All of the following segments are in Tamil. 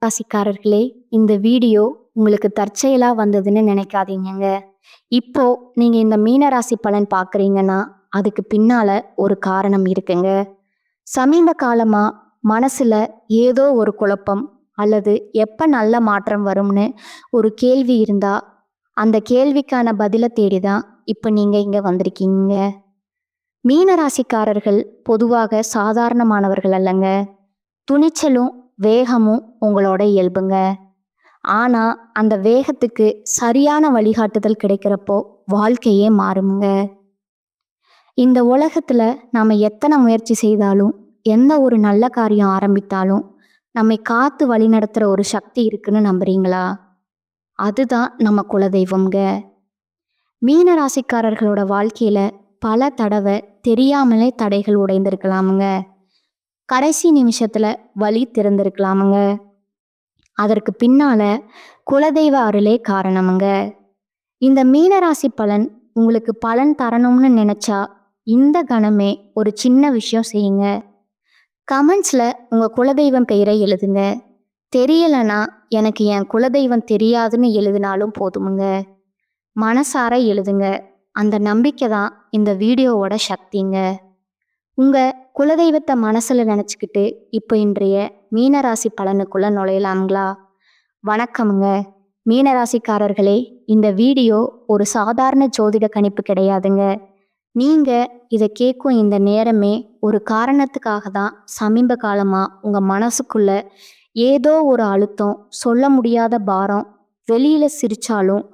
ராசிக்காரர்களே, இந்த வீடியோ உங்களுக்கு தற்செயலா வந்ததுன்னு நினைக்காதீங்கங்க. இப்போ நீங்க இந்த மீனராசி பலன் பார்க்குறீங்கன்னா, அதுக்கு பின்னால ஒரு காரணம் இருக்குங்க. சமீப காலமா மனசுல ஏதோ ஒரு குழப்பம் அல்லது எப்ப நல்ல மாற்றம் வரும்னு ஒரு கேள்வி இருந்தா, அந்த கேள்விக்கான பதில தேடி தான் இப்ப நீங்க இங்க வந்திருக்கீங்க. மீனராசிக்காரர்கள் பொதுவாக சாதாரணமானவர்கள் அல்லங்க. துணிச்சலும் வேகமும் உங்களோட இயல்புங்க. ஆனா அந்த வேகத்துக்கு சரியான வழிகாட்டுதல் கிடைக்கிறப்போ வாழ்க்கையே மாறுமுங்க. இந்த உலகத்துல நாம எத்தனை முயற்சி செய்தாலும், எந்த ஒரு நல்ல காரியம் ஆரம்பித்தாலும் நம்மை காத்து வழிநடத்துற ஒரு சக்தி இருக்குன்னு நம்புறீங்களா? அதுதான் நம்ம குலதெய்வம்ங்க. மீன ராசிக்காரர்களோட வாழ்க்கையில பல தடவை தெரியாமலே தடைகள் உடைந்திருக்கலாமுங்க. கடைசி நிமிஷத்துல வழி திறந்திருக்கலாமுங்க. அதற்கு பின்னால குலதெய்வ அருளே காரணமுங்க. இந்த மீனராசி பலன் உங்களுக்கு பலன் தரணும்னு நினைச்சா இந்த கணமே ஒரு சின்ன விஷயம் செய்யுங்க. கமெண்ட்ஸ்ல உங்க குலதெய்வம் பெயரை எழுதுங்க. தெரியலனா எனக்கு என் குலதெய்வம் தெரியாதுன்னு எழுதினாலும் போதுமுங்க. மனசார எழுதுங்க. அந்த நம்பிக்கை தான் இந்த வீடியோவோட சக்திங்க. உங்க குலதெய்வத்தை மனசுல நினைச்சுக்கிட்டு இப்போ இன்றைய மீனராசி பலனுக்குள்ள நுழையலாங்களா? வணக்கமுங்க. மீனராசிக்காரர்களே, இந்த வீடியோ ஒரு சாதாரண ஜோதிட கணிப்பு கிடையாதுங்க. நீங்க இதை கேட்கும் இந்த நேரமே ஒரு காரணத்துக்காக தான். சமீப காலமா உங்க மனசுக்குள்ள ஏதோ ஒரு அழுத்தம், சொல்ல முடியாத பாரம், வெளியில சிரிச்சாலும்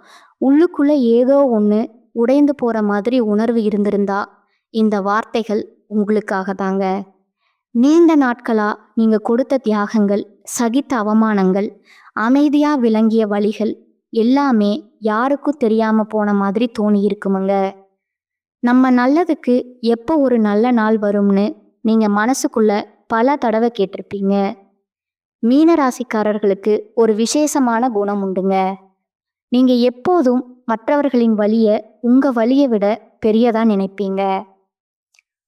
உள்ளுக்குள்ள ஏதோ ஒன்று உடைந்து போற மாதிரி உணர்வு இருந்திருந்தா இந்த வார்த்தைகள் உங்களுக்காக தாங்க. நீண்ட நாட்களா நீங்க கொடுத்த தியாகங்கள், சகித்த அவமானங்கள், அமைதியா விளங்கிய வழிகள் எல்லாமே யாருக்கும் தெரியாம போன மாதிரி தோணி இருக்குமுங்க. நம்ம நல்லதுக்கு எப்போ ஒரு நல்ல நாள் வரும்னு நீங்க மனசுக்குள்ள பல தடவை கேட்டிருப்பீங்க. மீன ராசிக்காரர்களுக்கு ஒரு விசேஷமான குணம் உண்டுங்க. நீங்க எப்போதும் மற்றவர்களின் வலியை உங்க வலியை விட பெரியதா நினைப்பீங்க.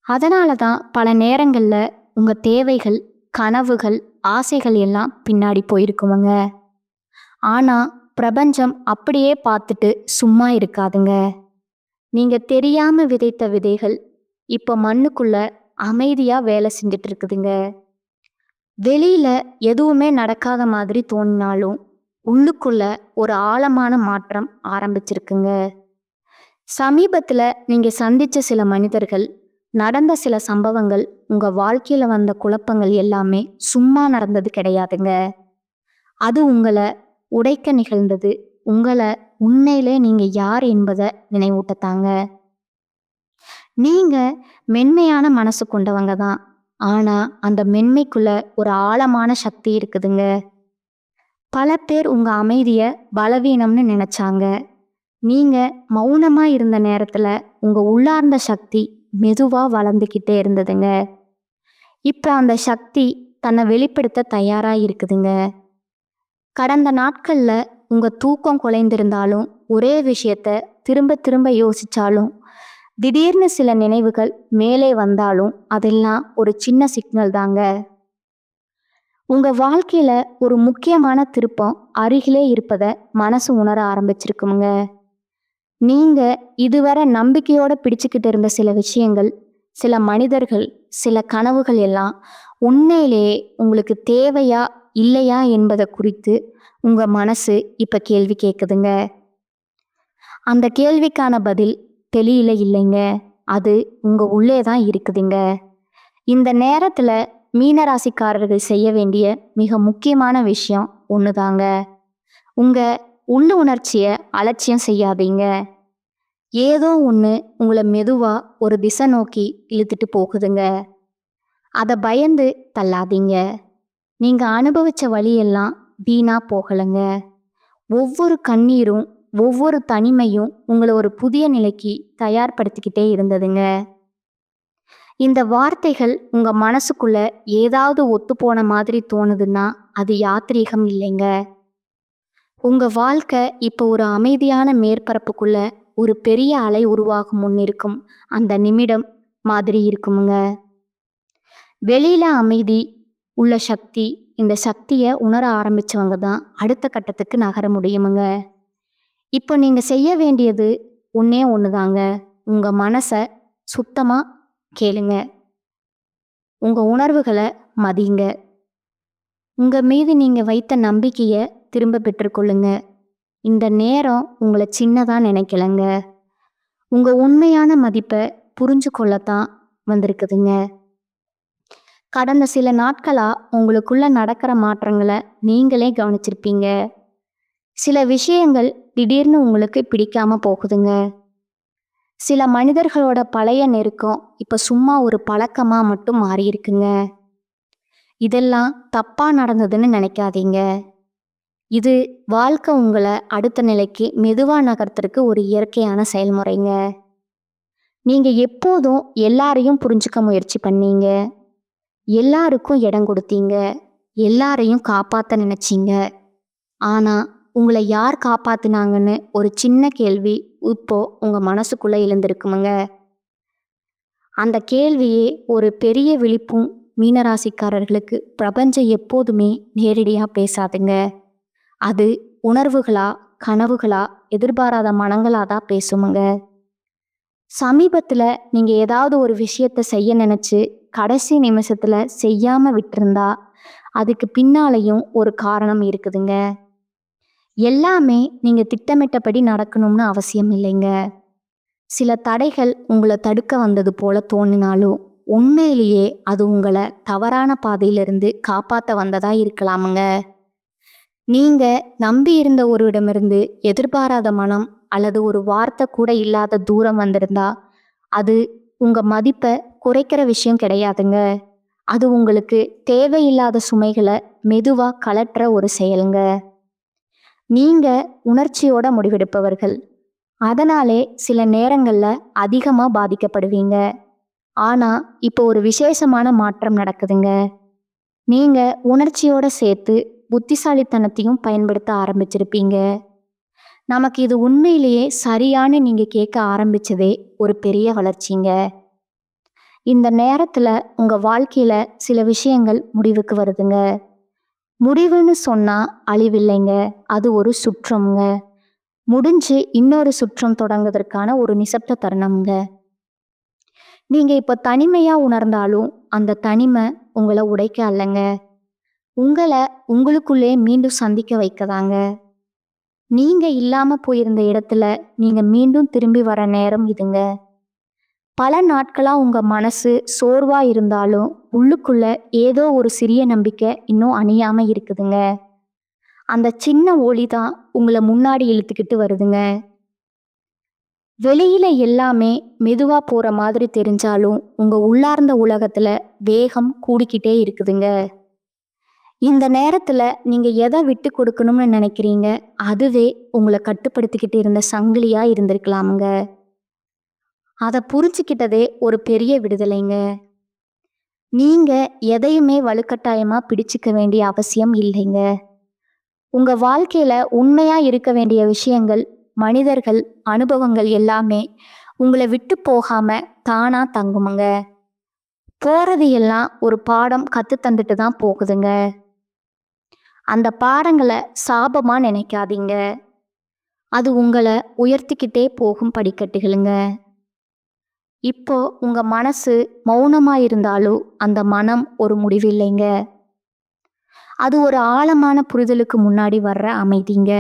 அதனால தான் பல நேரங்கள்ல உங்க தேவைகள், கனவுகள், ஆசைகள் எல்லாம் பின்னாடி போயிருக்குமுங்க. ஆனா பிரபஞ்சம் அப்படியே பார்த்துட்டு சும்மா இருக்காதுங்க. நீங்க தெரியாம விதைத்த விதைகள் இப்ப மண்ணுக்குள்ள அமைதியா வேலை செஞ்சுட்டு இருக்குதுங்க. வெளியில எதுவுமே நடக்காத மாதிரி தோணினாலும் உள்ளுக்குள்ள ஒரு ஆழமான மாற்றம் ஆரம்பிச்சிருக்குங்க. சமீபத்துல நீங்க சந்திச்ச சில மனிதர்கள், நடந்த சில சம்பவங்கள், உங்க வாழ்க்கையில வந்த குழப்பங்கள் எல்லாமே சும்மா நடந்தது கிடையாதுங்க. அது உங்களை உடைக்க நிகழ்ந்தது. உங்களை உண்மையிலே நீங்க யார் என்பதை நினைவூட்டத்தாங்க. நீங்க மென்மையான மனசு கொண்டவங்க தான். ஆனா அந்த மென்மைக்குள்ள ஒரு ஆழமான சக்தி இருக்குதுங்க. பல பேர் உங்க அமைதிய பலவீனம்னு நினைச்சாங்க. நீங்க மௌனமா இருந்த நேரத்துல உங்க உள்ளார்ந்த சக்தி மெதுவா வளர்ந்துக்கிட்டே இருந்ததுங்க. இப்ப அந்த சக்தி தன்னை வெளிப்படுத்த தயாரா இருக்குதுங்க. கடந்த நாட்கள்ல உங்க தூக்கம் குலைந்திருந்தாலும், ஒரே விஷயத்த திரும்ப திரும்ப யோசிச்சாலும், திடீர்னு சில நினைவுகள் மேலே வந்தாலும் அதெல்லாம் ஒரு சின்ன சிக்னல் தாங்க. உங்க வாழ்க்கையில ஒரு முக்கியமான திருப்பம் அருகிலே இருப்பதை மனசு உணர ஆரம்பிச்சிருக்குங்க. நீங்க இதுவரை நம்பிக்கையோட பிடிச்சுக்கிட்டு இருந்த சில விஷயங்கள், சில மனிதர்கள், சில கனவுகள் எல்லாம் உண்மையிலேயே உங்களுக்கு தேவையா இல்லையா என்பதை குறித்து உங்க மனசு இப்ப கேள்வி கேட்குதுங்க. அந்த கேள்விக்கான பதில் தெளியில இல்லைங்க. அது உங்க உள்ளே தான் இருக்குதுங்க. இந்த நேரத்துல மீனராசிக்காரர்கள் செய்ய வேண்டிய மிக முக்கியமான விஷயம் ஒண்ணுதாங்க. உங்க உள்ள உணர்ச்சிய அலட்சியம் செய்யாதீங்க. ஏதோ ஒண்ணு உங்களை மெதுவா ஒரு திசை நோக்கி இழுத்துட்டு போகுதுங்க. அதை பயந்து தள்ளாதீங்க. நீங்க அனுபவிச்ச வழியெல்லாம் வீணா போகலைங்க. ஒவ்வொரு கண்ணீரும், ஒவ்வொரு தனிமையும் உங்களை ஒரு புதிய நிலைக்கு தயார்படுத்திக்கிட்டே இருந்ததுங்க. இந்த வார்த்தைகள் உங்க மனசுக்குள்ள ஏதாவது ஒத்து போன மாதிரி தோணுதுன்னா அது யாத்ரீகம் இல்லைங்க. உங்க வாழ்க்கை இப்போ ஒரு அமைதியான மேற்பரப்புக்குள்ள ஒரு பெரிய அலை உருவாகும் முன்னிருக்கும் அந்த நிமிடம் மாதிரி இருக்குமுங்க. வெளியில அமைதி உள்ள சக்தி இந்த சக்தியை உணர ஆரம்பிச்சவங்க தான் அடுத்த கட்டத்துக்கு நகர முடியுமுங்க. இப்போ நீங்க செய்ய வேண்டியது ஒண்ணே ஒண்ணுதாங்க. உங்க மனசை சுத்தமா கேளுங்க. உங்க உணர்வுகளை மதிங்க. உங்க மீது நீங்க வைத்த நம்பிக்கையை திரும்ப பெற்றுக்கொள்ளுங்க. இந்த நேரம் உங்களை சின்னதா நினைக்கலங்க. உங்க உண்மையான மதிப்பை புரிஞ்சு கொள்ளத்தான் வந்திருக்குதுங்க. கடந்த சில நாட்களா உங்களுக்குள்ள நடக்கிற மாற்றங்களை நீங்களே கவனிச்சிருப்பீங்க. சில விஷயங்கள் திடீர்னு உங்களுக்கு பிடிக்காம போகுதுங்க. சில மனிதர்களோட பழைய நெருக்கம் இப்ப சும்மா ஒரு பழக்கமா மட்டும் மாறி இருக்குங்க. இதெல்லாம் தப்பா நடந்ததுன்னு நினைக்காதீங்க. இது வாழ்க்கை உங்களை அடுத்த நிலைக்கு மெதுவா நகர்த்துறதுக்கு ஒரு இயற்கையான செயல்முறைங்க. நீங்க எப்போதும் எல்லாரையும் புரிஞ்சுக்க முயற்சி பண்ணீங்க. எல்லாருக்கும் இடம் கொடுத்தீங்க. எல்லாரையும் காப்பாத்த நினைச்சீங்க. ஆனா உங்களை யார் காப்பாத்துனாங்கன்னு ஒரு சின்ன கேள்வி இப்போ உங்க மனசுக்குள்ள எழுந்திருக்குமுங்க. அந்த கேள்வியே ஒரு பெரிய விழிப்பும். மீனராசிக்காரர்களுக்கு பிரபஞ்சம் எப்போதுமே நேரடியா பேசாதுங்க. அது உணர்வுகளா, கனவுகளா, எதிர்பாராத மனங்களா தான் பேசுமுங்க. சமீபத்துல நீங்க ஏதாவது ஒரு விஷயத்த செய்ய நினைச்சு கடைசி நிமிஷத்துல செய்யாம விட்டிருந்தா அதுக்கு பின்னாலையும் ஒரு காரணம் இருக்குதுங்க. எல்லாமே நீங்க திட்டமிட்டபடி நடக்கணும்னு அவசியம் இல்லைங்க. சில தடைகள் உங்களை தடுக்க வந்தது போல தோணினாலும் உண்மையிலேயே அது உங்களை தவறான பாதையிலிருந்து காப்பாற்ற வந்ததா இருக்கலாமுங்க. நீங்க நம்பி இருந்த ஒருவரிடமிருந்து எதிர்பாராத மனம் அல்லது ஒரு வார்த்தை கூட இல்லாத தூரம் வந்திருந்தா அது உங்க மதிப்பை குறைக்கிற விஷயம் கிடையாதுங்க. அது உங்களுக்கு தேவையில்லாத சுமைகளை மெதுவா கலற்ற ஒரு செயலுங்க. நீங்க உணர்ச்சியோட முடிவெடுப்பவர்கள். அதனாலே சில நேரங்கள்ல அதிகமா பாதிக்கப்படுவீங்க. ஆனா இப்போ ஒரு விசேஷமான மாற்றம் நடக்குதுங்க. நீங்க உணர்ச்சியோட சேர்த்து புத்திசாலித்தனத்தையும் பயன்படுத்த ஆரம்பிச்சிருப்பீங்க. நமக்கு இது உண்மையிலேயே சரியானு நீங்க கேட்க ஆரம்பிச்சதே ஒரு பெரிய வளர்ச்சிங்க. இந்த நேரத்துல உங்க வாழ்க்கையில சில விஷயங்கள் முடிவுக்கு வருதுங்க. முடிவுன்னு சொன்னா அழிவில்லைங்க. அது ஒரு சுற்றம்ங்க. முடிஞ்சு இன்னொரு சுற்றம் தொடங்குவதற்கான ஒரு நிசப்த தருணம்ங்க. நீங்க இப்ப தனிமையா உணர்ந்தாலும் அந்த தனிமை உங்களை உடைக்க அல்லங்க. உங்களை உங்களுக்குள்ளே மீண்டும் சந்திக்க வைக்கதாங்க. நீங்க இல்லாம போயிருந்த இடத்துல நீங்க மீண்டும் திரும்பி வர நேரம் இதுங்க. பல நாட்களா உங்க மனசு சோர்வா இருந்தாலும் உள்ளுக்குள்ள ஏதோ ஒரு சிறிய நம்பிக்கை இன்னும் அணியாம இருக்குதுங்க. அந்த சின்ன ஒளி தான் உங்களை முன்னாடி இழுத்துக்கிட்டு வருதுங்க. வெளியில எல்லாமே மெதுவா போற மாதிரி தெரிஞ்சாலும் உங்க உள்ளார்ந்த உலகத்துல வேகம் கூடிக்கிட்டே இருக்குதுங்க. இந்த நேரத்துல நீங்க எதை விட்டு கொடுக்கணும்னு நினைக்கிறீங்க அதுவே உங்களை கட்டுப்படுத்திக்கிட்டு இருந்த சங்கிலியா இருந்திருக்கலாமுங்க. அதை புரிஞ்சுக்கிட்டதே ஒரு பெரிய விடுதலைங்க. நீங்க எதையுமே வலுக்கட்டாயமா பிடிச்சுக்க வேண்டிய அவசியம் இல்லைங்க. உங்க வாழ்க்கையில உண்மையா இருக்க வேண்டிய விஷயங்கள், மனிதர்கள், அனுபவங்கள் எல்லாமே உங்களை விட்டு போகாம தானா தங்குமுங்க. போறது எல்லாம் ஒரு பாடம் கத்து தந்துட்டு தான் போகுதுங்க. அந்த பாடங்களை சாபமா நினைக்காதீங்க. அது உங்களை உயர்த்திக்கிட்டே போகும் படிக்கட்டுகளுங்க. இப்போ உங்க மனசு மௌனமா இருந்தாலும் அந்த மனம் ஒரு முடிவில்லைங்க. அது ஒரு ஆழமான புரிதலுக்கு முன்னாடி வர்ற அமைதிங்க.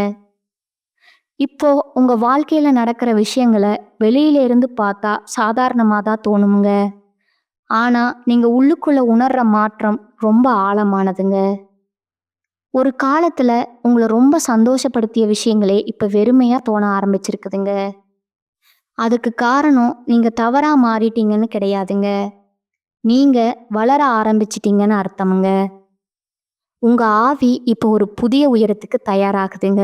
இப்போ உங்க வாழ்க்கையில நடக்கிற விஷயங்களை வெளியில இருந்து பார்த்தா சாதாரணமா தான் தோணுங்க. ஆனா நீங்க உள்ளுக்குள்ள உணர்ற மாற்றம் ரொம்ப ஆழமானதுங்க. ஒரு காலத்துல உங்களை ரொம்ப சந்தோஷப்படுத்திய விஷயங்களே இப்ப வெறுமையா தோண ஆரம்பிச்சிருக்குதுங்க. அதுக்கு காரணம் நீங்க தவறா மாறிட்டீங்கன்னு கிடையாதுங்க. நீங்க வளர ஆரம்பிச்சிட்டீங்கன்னு அர்த்தமுங்க. உங்க ஆவி இப்போ ஒரு புதிய உயரத்துக்கு தயாராகுதுங்க.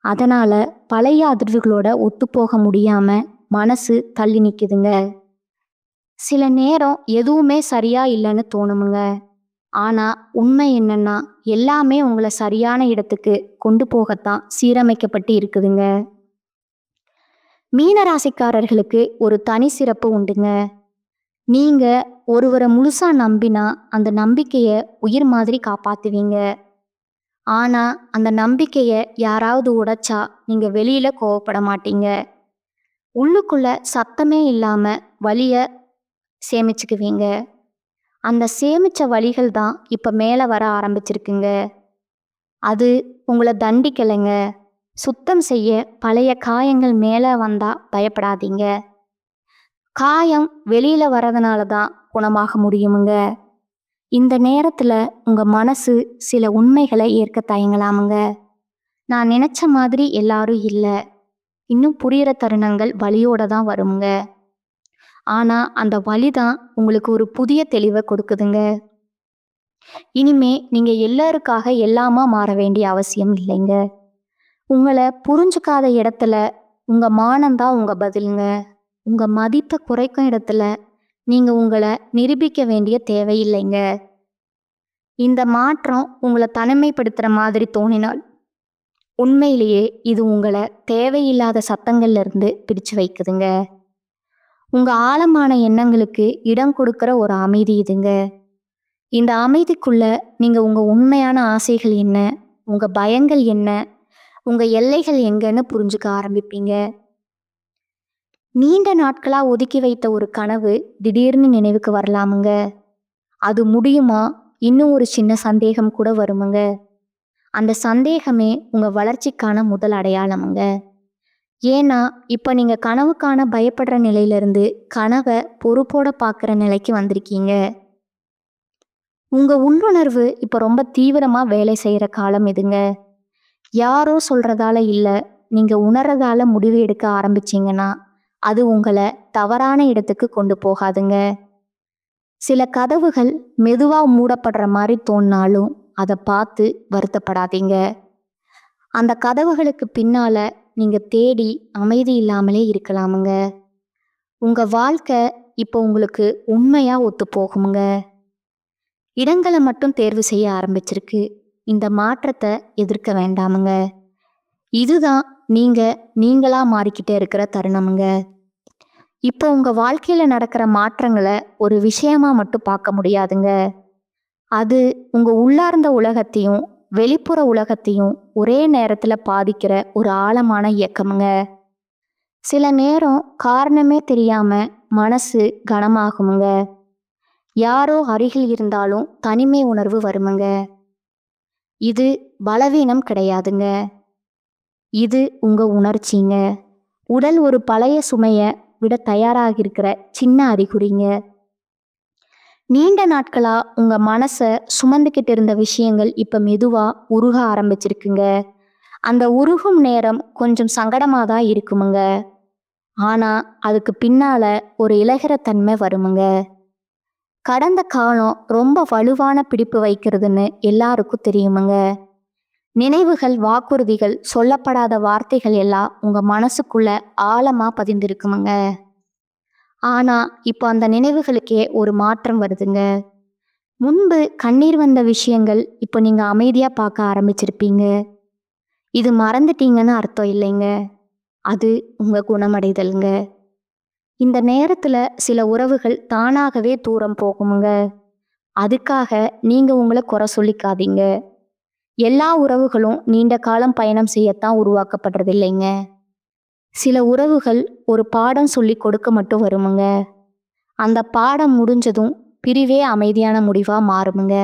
அதனால பழைய அதிர்வுகளோட ஒத்துப்போக முடியாம மனசு தள்ளி நிக்குதுங்க. சில நேரம் எதுவுமே சரியா இல்லைன்னு தோணுமுங்க. ஆனா உண்மை என்னன்னா எல்லாமே உங்களை சரியான இடத்துக்கு கொண்டு போகத்தான் சீரமைக்கப்பட்டு இருக்குதுங்க. மீனராசிக்காரர்களுக்கு ஒரு தனி சிறப்பு உண்டுங்க. நீங்க ஒருவரை முழுசா நம்பினா அந்த நம்பிக்கையை உயிர் மாதிரி காப்பாத்துவீங்க. ஆனா அந்த நம்பிக்கையை யாராவது உடைச்சா நீங்க வெளியில கோவப்பட மாட்டீங்க. உள்ளுக்குள்ள சத்தமே இல்லாம வலிய சேமிச்சுக்குவீங்க. அந்த சேமிச்ச வலிகள் தான் இப்ப மேல வர ஆரம்பிச்சிருக்குங்க. அது உங்களை தண்டிக்கலைங்க. சுத்தம் செய்ய பழைய காயங்கள் மேல வந்தா பயப்படாதீங்க. காயம் வெளியில வரதுனால தான் குணமாக முடியுமுங்க. இந்த நேரத்துல உங்க மனசு சில உண்மைகளை ஏற்க தயங்கலாமுங்க. நான் நினைச்ச மாதிரி எல்லாரும் இல்ல. இன்னும் புரியிற தருணங்கள் வலியோட தான் வருங்க. ஆனா அந்த வலி தான் உங்களுக்கு ஒரு புதிய தெளிவை கொடுக்குதுங்க. இனிமே நீங்க எல்லாருக்காக எல்லாமா மாற வேண்டிய அவசியம் இல்லைங்க. உங்களை புரிஞ்சுக்காத இடத்துல உங்க மானம்தான் உங்க பதிலுங்க. உங்க மதிப்பை குறைக்கும் இடத்துல நீங்க உங்களை நிரூபிக்க வேண்டிய தேவையில்லைங்க. இந்த மாற்றம் உங்களை தனிமைப்படுத்துற மாதிரி தோணினால் உண்மையிலேயே இது உங்களை தேவையில்லாத சத்தங்கள்ல இருந்து பிரிச்சு வைக்குதுங்க. உங்க ஆழமான எண்ணங்களுக்கு இடம் கொடுக்கிற ஒரு அமைதி இதுங்க. இந்த அமைதிக்குள்ள நீங்க உங்க உண்மையான ஆசைகள் என்ன, உங்க பயங்கள் என்ன, உங்க எல்லைகள் எங்கன்னு புரிஞ்சுக்க ஆரம்பிப்பீங்க. நீண்ட நாட்களா ஒதுக்கி வைத்த ஒரு கனவு திடீர்னு நினைவுக்கு வரலாமுங்க. அது முடியுமா? இன்னும் ஒரு சின்ன சந்தேகம் கூட வருமுங்க. அந்த சந்தேகமே உங்க வளர்ச்சிக்கான முதல் அடையாளமுங்க. ஏன்னா இப்ப நீங்க கனவுக்கான பயப்படுற நிலையிலிருந்து கனவை பொறுப்போட பார்க்குற நிலைக்கு வந்திருக்கீங்க. உங்க உள்ளுணர்வு இப்ப ரொம்ப தீவிரமா வேலை செய்யற காலம் இதுங்க. யாரோ சொல்றதால இல்ல, நீங்க உணர்றதால முடிவு எடுக்க ஆரம்பிச்சீங்கன்னா அது உங்களை தவறான இடத்துக்கு கொண்டு போகாதுங்க. சில கதவுகள் மெதுவா மூடப்படுற மாதிரி தோணினாலும் அதை பார்த்து வருத்தப்படாதீங்க. அந்த கதவுகளுக்கு பின்னால நீங்க தேடி அமைதி இல்லாமலே இருக்கலாமுங்க. உங்க வாழ்க்கை இப்போ உங்களுக்கு உண்மையா ஒத்து போகுமுங்க. இடங்களை மட்டும் தேர்வு செய்ய ஆரம்பிச்சிருக்கு. இந்த மாற்றத்தை எதிர்க்க வேண்டாமுங்க. இதுதான் நீங்களா மாறிக்கிட்டே இருக்கிற தருணமுங்க. இப்போ உங்க வாழ்க்கையில நடக்கிற மாற்றங்களை ஒரு விஷயமா மட்டும் பார்க்க முடியாதுங்க. அது உங்க உள்ளார்ந்த உலகத்தையும் வெளிப்புற உலகத்தையும் ஒரே நேரத்துல பாதிக்கிற ஒரு ஆழமான இயக்கமுங்க. சில நேரம் காரணமே தெரியாம மனசு கனமாகுமுங்க. யாரோ அருகில் இருந்தாலும் தனிமை உணர்வு வருமுங்க. இது பலவீனம் கிடையாதுங்க. இது உங்க உணர்ச்சிங்க. உடல் ஒரு பழைய சுமைய விட தயாராக இருக்கிற சின்ன அறிகுறிங்க. நீண்ட நாட்களா உங்க மனசை சுமந்துக்கிட்டு இருந்த விஷயங்கள் இப்ப மெதுவா உருக ஆரம்பிச்சிருக்குங்க. அந்த உருகும் நேரம் கொஞ்சம் சங்கடமா தான் இருக்குமுங்க. ஆனா அதுக்கு பின்னால ஒரு இளகிற தன்மை வருமுங்க. கடந்த காலம் ரொம்ப வலுவான பிடிப்பு வைக்கிறதுன்னு எல்லாருக்கும் தெரியுமுங்க. நினைவுகள், வாக்குறுதிகள், சொல்லப்படாத வார்த்தைகள் எல்லாம் உங்க மனசுக்குள்ள ஆழமா பதிந்திருக்குமுங்க. ஆனா இப்போ அந்த நினைவுகளுக்கே ஒரு மாற்றம் வருதுங்க. முன்பு கண்ணீர் வந்த விஷயங்கள் இப்போ நீங்க அமைதியா பார்க்க ஆரம்பிச்சிருப்பீங்க. இது மறந்துட்டீங்கன்னு அர்த்தம் இல்லைங்க. அது உங்க குணமடைதலுங்க. இந்த நேரத்துல சில உறவுகள் தானாகவே தூரம் போகுமுங்க. அதுக்காக நீங்க உங்களை குறை சொல்லிக்காதீங்க. எல்லா உறவுகளும் நீண்ட காலம் பயணம் செய்யத்தான் உருவாக்கப்படுறது இல்லைங்க. சில உறவுகள் ஒரு பாடம் சொல்லி கொடுக்க மட்டும் வருமுங்க. அந்த பாடம் முடிஞ்சதும் பிரிவே அமைதியான முடிவா மாறுமுங்க.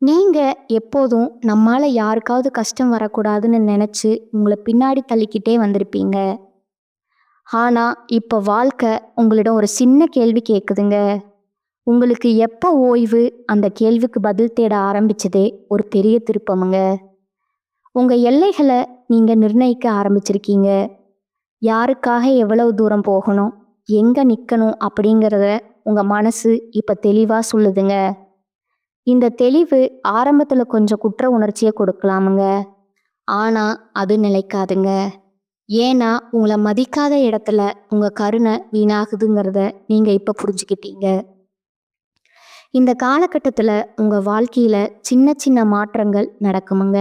நீங்க எப்போதும் நம்மால யாருக்காவது கஷ்டம் வரக்கூடாதுன்னு நினைச்சு உங்களை பின்னாடி தள்ளிக்கிட்டே வந்திருப்பீங்க. ஆனா இப்ப வாழ்க்கை உங்களிடம் ஒரு சின்ன கேள்வி கேட்குதுங்க. உங்களுக்கு எப்போ ஓய்வு? அந்த கேள்விக்கு பதில் தேட ஆரம்பிச்சதே ஒரு பெரிய திருப்பமுங்க. உங்க எல்லைகளை நீங்க நிர்ணயிக்க ஆரம்பிச்சிருக்கீங்க. யாருக்காக எவ்வளவு தூரம் போகணும், எங்க நிக்கணும் அப்படிங்கிறத உங்க மனசு இப்ப தெளிவா சொல்லுதுங்க. இந்த தெளிவு ஆரம்பத்துல கொஞ்சம் குற்ற உணர்ச்சியை கொடுக்கலாமுங்க. ஆனா அது நிலைக்காதுங்க. ஏன்னா உங்களை மதிக்காத இடத்துல உங்க கருணை வீணாகுதுங்கிறத நீங்க இப்ப புரிஞ்சுக்கிட்டீங்க. இந்த காலகட்டத்துல உங்க வாழ்க்கையில சின்ன சின்ன மாற்றங்கள் நடக்குமுங்க.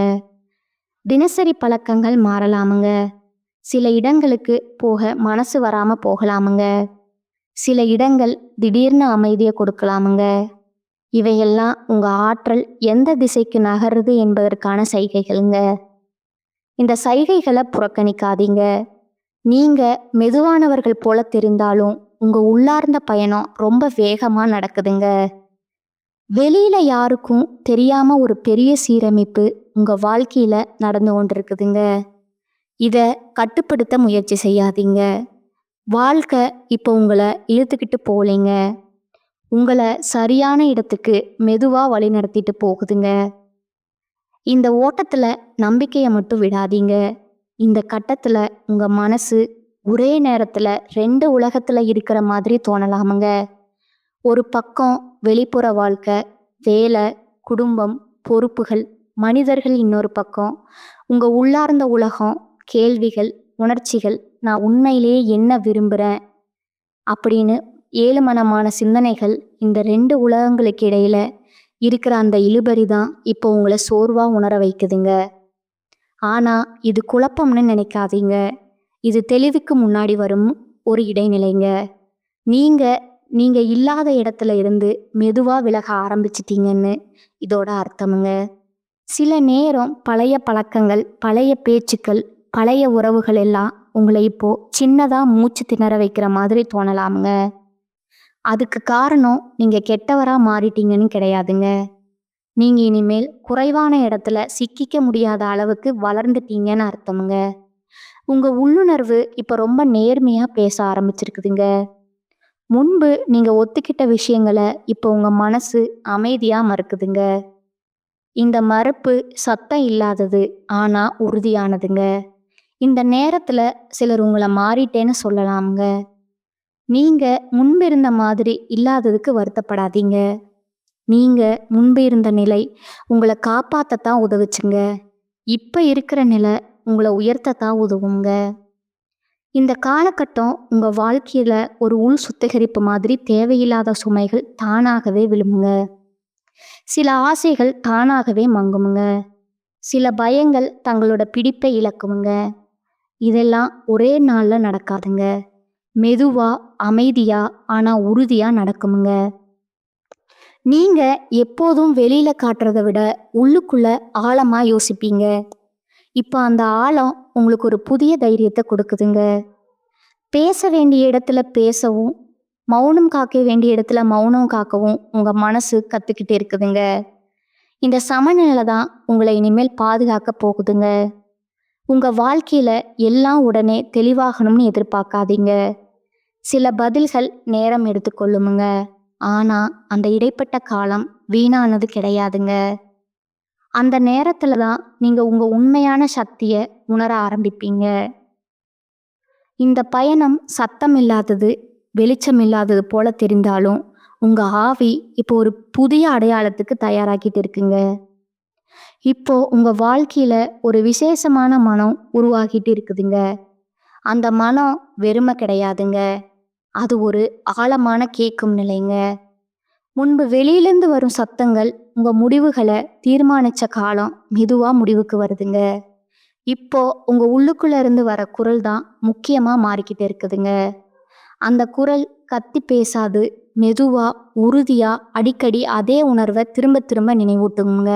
தினசரி பழக்கங்கள் மாறலாமுங்க. சில இடங்களுக்கு போக மனசு வராம போகலாமுங்க. சில இடங்கள் திடீர்னு அமைதியை கொடுக்கலாமுங்க. இவையெல்லாம் உங்க ஆற்றல் எந்த திசைக்கு நகருது என்பதற்கான சைகைகள்ங்க. இந்த சைகைகளை புறக்கணிக்காதீங்க. நீங்க மெதுவானவர்கள் போல தெரிந்தாலும் உங்க உள்ளார்ந்த பயணம் ரொம்ப வேகமா நடக்குதுங்க. வெளியில யாருக்கும் தெரியாம ஒரு பெரிய சீரமைப்பு உங்க வாழ்க்கையில நடந்து கொண்டிருக்குதுங்க. இத கட்டுப்படுத்த முயற்சி செய்யாதீங்க. வாழ்க்கை இப்போ உங்களை இழுத்துக்கிட்டு போகலைங்க, உங்களை சரியான இடத்துக்கு மெதுவா வழி நடத்திட்டு போகுதுங்க. இந்த ஓட்டத்துல நம்பிக்கையை மட்டும் விடாதீங்க. இந்த கட்டத்துல உங்க மனசு ஒரே நேரத்துல 2 உலகத்துல இருக்கிற மாதிரி தோணலாமுங்க. ஒரு பக்கம் வெளிப்புற வாழ்க்கை, வேலை, குடும்பம், பொறுப்புகள், மனிதர்கள். இன்னொரு பக்கம் உங்க உள்ளார்ந்த உலகம், கேள்விகள், உணர்ச்சிகள். நான் உண்மையிலேயே என்ன விரும்புகிறேன் அப்படின்னு ஏழுமனமான சிந்தனைகள். இந்த 2 உலகங்களுக்கு இடையில இருக்கிற அந்த இழுபறி தான் இப்போ உங்களை சோர்வா உணர வைக்குதுங்க. ஆனா இது குழப்பம்னு நினைக்காதீங்க. இது தெளிவுக்கு முன்னாடி வரும் ஒரு இடைநிலைங்க. நீங்க நீங்க இல்லாத இடத்துல இருந்து மெதுவா விலக ஆரம்பிச்சிட்டீங்கன்னு இதோட அர்த்தமுங்க. சில நேரம் பழைய பழக்கங்கள், பழைய பேச்சுக்கள், பழைய உறவுகள் எல்லாம் உங்களை இப்போ சின்னதா மூச்சு திணற வைக்கிற மாதிரி தோணலாமுங்க. அதுக்கு காரணம் நீங்க கெட்டவரா மாறிட்டீங்கன்னு கிடையாதுங்க. நீங்க இனிமேல் குறைவான இடத்துல சிக்கிக்க முடியாத அளவுக்கு வளர்ந்துட்டீங்கன்னு அர்த்தமுங்க. உங்க உள்ளுணர்வு இப்ப ரொம்ப நேர்மையா பேச ஆரம்பிச்சிருக்குதுங்க. முன்பு நீங்க ஒத்துக்கிட்ட விஷயங்களை இப்போ உங்க மனசு அமைதியா மறுக்குதுங்க. இந்த மறுப்பு சத்தம் இல்லாதது, ஆனா உறுதியானதுங்க. இந்த நேரத்துல சிலர் உங்களை மாறிட்டேன்னு சொல்லலாமுங்க. நீங்க முன்பு இருந்த மாதிரி இல்லாததுக்கு வருத்தப்படாதீங்க. நீங்க முன்பு இருந்த நிலை உங்களை காப்பாத்தத்தான் உதவுச்சுங்க. இப்ப இருக்கிற நிலை உங்களை உயர்த்தத்தான் உதவுங்க. இந்த காலகட்டம் உங்க வாழ்க்கையில ஒரு உள் சுத்திகரிப்பு மாதிரி. தேவையில்லாத சுமைகள் தானாகவே விழுமுங்க. சில ஆசைகள் தானாகவே மங்குமுங்க. சில பயங்கள் தங்களோட பிடிப்பை இழக்குமுங்க. இதெல்லாம் ஒரே நாள்ல நடக்காதுங்க. மெதுவா, அமைதியா, ஆனா உறுதியா நடக்குமுங்க. நீங்க எப்போதும் வெளியில காட்டுறதை விட உள்ளுக்குள்ள ஆழமா யோசிப்பீங்க. இப்போ அந்த ஆழம் உங்களுக்கு ஒரு புதிய தைரியத்தை கொடுக்குதுங்க. பேச வேண்டிய இடத்துல பேசவும், மௌனம் காக்க வேண்டிய இடத்துல மௌனம் காக்கவும் உங்க மனசு கத்துக்கிட்டே இருக்குதுங்க. இந்த சமநிலை தான் உங்களை இனிமேல் பாதுகாக்க போகுதுங்க. உங்க வாழ்க்கையில எல்லாம் உடனே தெளிவாகணும்னு எதிர்பார்க்காதீங்க. சில பதில்கள் நேரம் எடுத்துக்கொள்ளுமுங்க. ஆனா அந்த இடைப்பட்ட காலம் வீணானது கிடையாதுங்க. அந்த நேரத்துல தான் நீங்க உங்க உண்மையான சக்தியை உணர ஆரம்பிப்பீங்க. இந்த பயணம் சத்தம் இல்லாதது, வெளிச்சம் இல்லாதது போல தெரிந்தாலும் உங்க ஆவி இப்போ ஒரு புதிய அடையாளத்துக்கு தயாராக்கிட்டு இருக்குங்க. இப்போ உங்க வாழ்க்கையில ஒரு விசேஷமான மனம் உருவாகிட்டு இருக்குதுங்க. அந்த மனம் வெறுமை கிடையாதுங்க. அது ஒரு ஆழமான கேட்கும் நிலைங்க. முன்பு வெளியிலேருந்து வரும் சத்தங்கள் உங்க முடிவுகளை தீர்மானிச்ச காலம் மெதுவா முடிவுக்கு வருதுங்க. இப்போ உங்க உள்ளுக்குள்ள இருந்து வர குரல் தான் முக்கியமா மாறிக்கிட்டு இருக்குதுங்க. அந்த குரல் கத்தி பேசாது, மெதுவா, உறுதியா, அடிக்கடி அதே உணர்வை திரும்ப திரும்ப நினைவூட்டுங்க.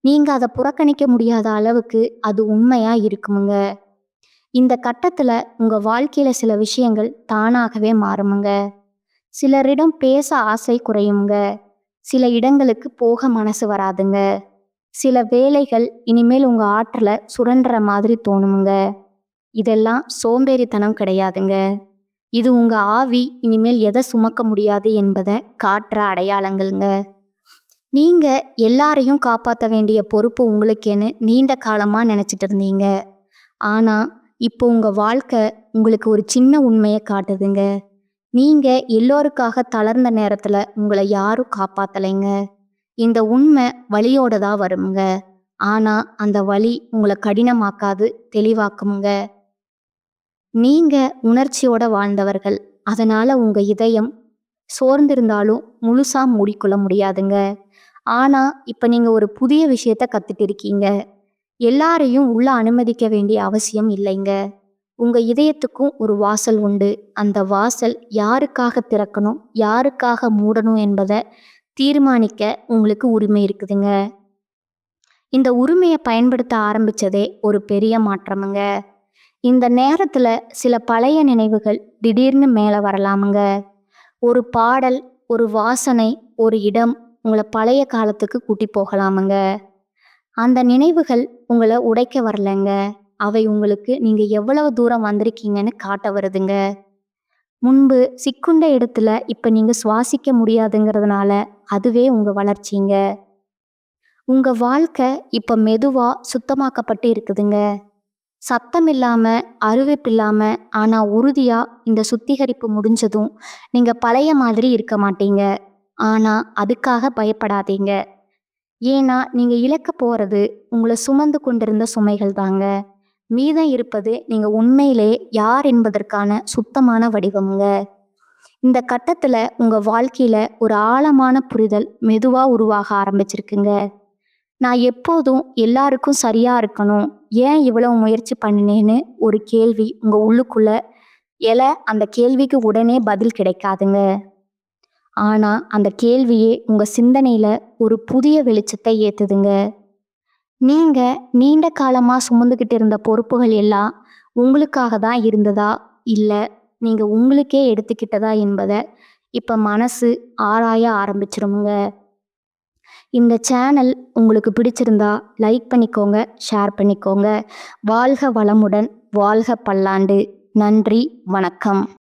நீங்க அதை புறக்கணிக்க முடியாத அளவுக்கு அது உண்மையா இருக்குமுங்க. இந்த கட்டத்துல உங்க வாழ்க்கையில சில விஷயங்கள் தானாகவே மாறுமுங்க. சிலரிடம் பேச ஆசை குறையுங்க. சில இடங்களுக்கு போக மனசு வராதுங்க. சில வேலைகள் இனிமேல் உங்க ஆற்றலை சுரண்டுற மாதிரி தோணுமுங்க. இதெல்லாம் சோம்பேறித்தனம் கிடையாதுங்க. இது உங்க ஆவி இனிமேல் எதை சுமக்க முடியாது என்பதை காட்டுற அடையாளங்கள்ங்க. நீங்க எல்லாரையும் காப்பாற்ற வேண்டிய பொறுப்பு உங்களுக்கேன்னு நீண்ட காலமா நினைச்சிட்டு இருந்தீங்க. ஆனா இப்போ உங்க வாழ்க்கை உங்களுக்கு ஒரு சின்ன உண்மையை காட்டுதுங்க. நீங்க எல்லோருக்காக தளர்ந்த நேரத்துல உங்களை யாரும் காப்பாத்தலைங்க. இந்த உண்மை வலியோட தான் வருங்க. ஆனா அந்த வலி உங்களை கடினமாக்காது, தெளிவாக்குமுங்க. நீங்க உணர்ச்சியோட வாழ்ந்தவர்கள். அதனால உங்க இதயம் சோர்ந்திருந்தாலும் முழுசா மூடிக்கொள்ள முடியாதுங்க. ஆனா இப்ப நீங்க ஒரு புதிய விஷயத்த கத்துட்டு இருக்கீங்க. எல்லாரையும் உள்ள அனுமதிக்க வேண்டிய அவசியம் இல்லைங்க. உங்கள் இதயத்துக்கும் ஒரு வாசல் உண்டு. அந்த வாசல் யாருக்காக திறக்கணும், யாருக்காக மூடணும் என்பதை தீர்மானிக்க உங்களுக்கு உரிமை இருக்குதுங்க. இந்த உரிமையை பயன்படுத்த ஆரம்பித்ததே ஒரு பெரிய மாற்றமுங்க. இந்த நேரத்தில் சில பழைய நினைவுகள் திடீர்னு மேலே வரலாமுங்க. ஒரு பாடல், ஒரு வாசனை, ஒரு இடம் உங்களை பழைய காலத்துக்கு கூட்டி போகலாமுங்க. அந்த நினைவுகள் உங்களை உடைக்க வரலைங்க. அவை உங்களுக்கு நீங்கள் எவ்வளவு தூரம் வந்திருக்கீங்கன்னு காட்ட வருதுங்க. முன்பு சிக்குண்ட இடத்துல இப்போ நீங்கள் சுவாசிக்க முடியாதுங்கிறதுனால அதுவே உங்கள் வளர்ச்சிங்க. உங்கள் வாழ்க்கை இப்போ மெதுவாக சுத்தமாக்கப்பட்டு இருக்குதுங்க. சத்தம் இல்லாமல், அருவெப்பு இல்லாமல், ஆனால் உறுதியாக இந்த சுத்திகரிப்பு முடிஞ்சதும் நீங்கள் பழைய மாதிரி இருக்க மாட்டீங்க. ஆனால் அதுக்காக பயப்படாதீங்க. ஏன்னா நீங்கள் இழக்க போகிறது உங்களை சுமந்து கொண்டிருந்த சுமைகள் தாங்க. மீதம் இருப்பது நீங்கள் உண்மையிலே யார் என்பதற்கான சுத்தமான வடிவமுங்க. இந்த கட்டத்தில் உங்கள் வாழ்க்கையில் ஒரு ஆழமான புரிதல் மெதுவாக உருவாக ஆரம்பிச்சிருக்குங்க. நான் எப்போதும் எல்லாருக்கும் சரியாக இருக்கணும், ஏன் இவ்வளவு முயற்சி பண்ணினேன்னு ஒரு கேள்வி உங்கள் உள்ளுக்குள்ள அந்த கேள்விக்கு உடனே பதில் கிடைக்காதுங்க. ஆனால் அந்த கேள்வியே உங்கள் சிந்தனையில் ஒரு புதிய வெளிச்சத்தை ஏற்றுதுங்க. நீங்கள் நீண்ட காலமாக சுமந்துக்கிட்டு இருந்த பொறுப்புகள் எல்லாம் உங்களுக்காக தான் இருந்ததா, இல்லை நீங்கள் உங்களுக்கே எடுத்துக்கிட்டதா என்பதை இப்போ மனசு ஆராய ஆரம்பிச்சிருமுங்க. இந்த சேனல் உங்களுக்கு பிடிச்சிருந்தா லைக் பண்ணிக்கோங்க, ஷேர் பண்ணிக்கோங்க. வாழ்க வளமுடன், வாழ்க பல்லாண்டு. நன்றி, வணக்கம்.